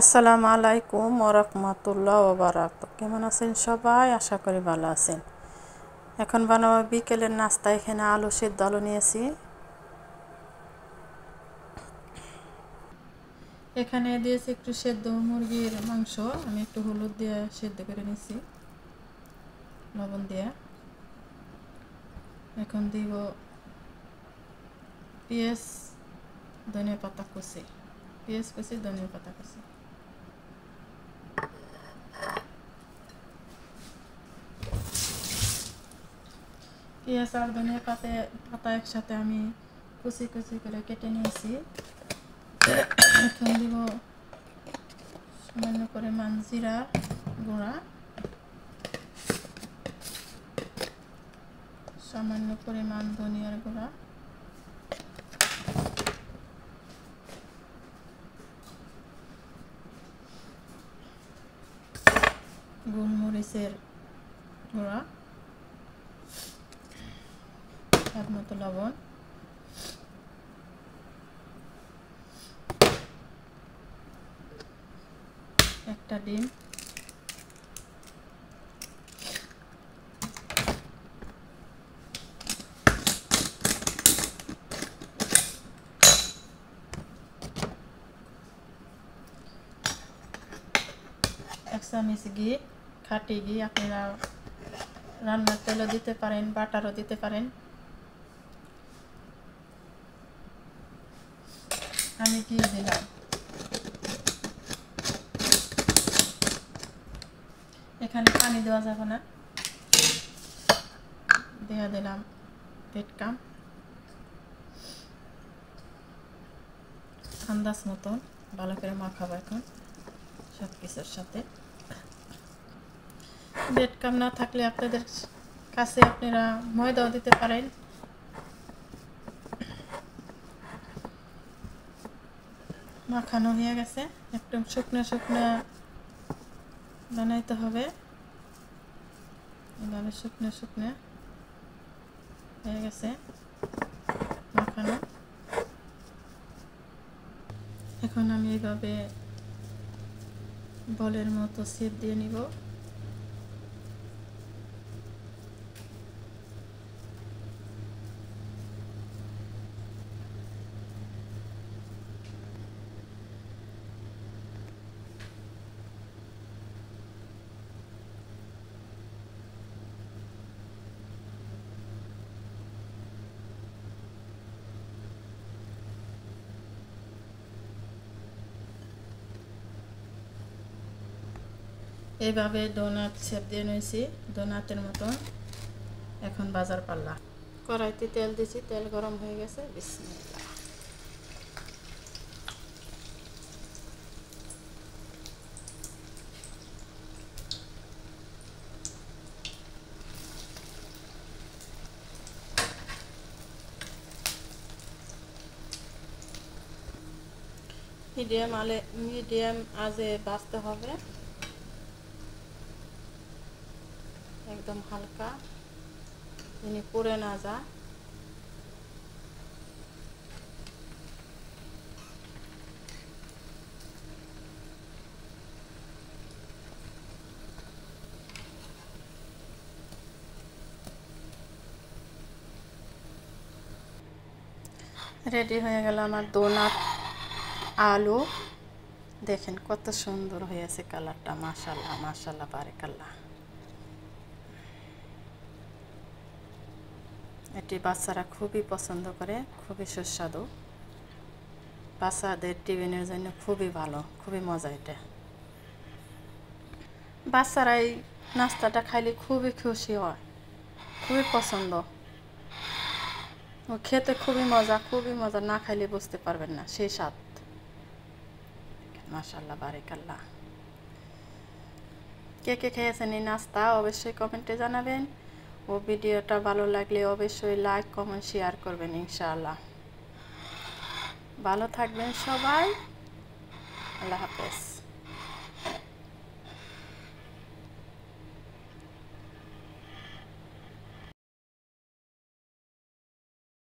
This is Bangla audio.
আসসালামু আলাইকুম ওয়া রাহমাতুল্লাহি ওয়া বারাকাতুহু। কেমন আছেন সবাই? আশা করি ভালো আছেন। এখন বানাবো বিকেলের নাস্তা। এখানে আলু সেদ্ধ আলু নিয়েছি। এখানে দিয়েছি একটু সেদ্ধ মুরগির মাংস। আমি একটু হলুদ দিয়ে সেদ্ধ করে নিয়েছি, লবণ দিয়ে। এখন দিব পেঁয়াজ, ধনিয়া পাতা কুচি, পেঁয়াজ কুচি, ধনিয়া পাতা কুচি। পেঁয়াজ আর ধনিয়া পাতা একসাথে আমি কুচি কুচি করে কেটে নিয়েছি। এখন দিব সামান্য পরিমাণ জিরা গুঁড়া, সামান্য পরিমাণ ধনিয়ার গুঁড়া, গোলমরিচের গুঁড়া, স্বাদ মতো লবণ, একটা ডিম, এক চামচ ঘি, খাঁটি ঘি। আপনারা রান্নার তেলও দিতে পারেন, বাটারও দিতে পারেন। আমি ঘি দিলাম। এখানে পানি দেওয়া যাবে না, দিয়ে দিলাম পেটকাম আন্দাজ মতন। ভালো করে মাখাবো এখন সব কিছুর সাথে। পেটকাম না থাকলে আপনাদের কাছে আপনারা ময়দাও দিতে পারেন। মাখানো হয়ে গেছে, একদম শুকনো শুকনো বানাইতে হবে। এভাবে শুকনো শুকনো হয়ে গেছে মাখানো। এখন আমি এইভাবে বলের মতো শেপ দিয়ে নিব। এইভাবে ডোনাট শেপ দিয়ে নিয়েছি, ডোনাটের মতন। এখন বাজার পাল্লা। কড়াইতে তেল দিয়েছি, তেল গরম হয়ে গেছে। বিসমিল্লাহ। মিডিয়াম আঁচে ভাজতে হবে, একদম হালকা, যিনি পুড়ে না যায়। রেডি হয়ে গেল আমার ডোনাট আলু। দেখেন কত সুন্দর হয়েছে কালারটা। মাশাআল্লাহ মাশাআল্লাহ বারাকাল্লাহ। এটি বাচ্চারা খুবই পছন্দ করে, খুবই সুস্বাদু। বাচ্চাদের টিফিনের জন্য খুবই ভালো, খুবই মজা। এটা বাচ্চারা এই নাস্তাটা খাইলে খুবই খুশি হয়, খুবই পছন্দ। ও খেতে খুবই মজা, খুবই মজা। না খাইলে বুঝতে পারবেন না, সেই স্বাদ। মাশাআল্লাহ বারাকাল্লাহ। কে কে খেয়েছেন এই নাস্তা অবশ্যই কমেন্টে জানাবেন। ও ভিডিওটা ভালো লাগলে অবশ্যই লাইক কমেন্ট শেয়ার করবেন ইনশাআল্লাহ। ভালো থাকবেন সবাই। আল্লাহ হাফেজ।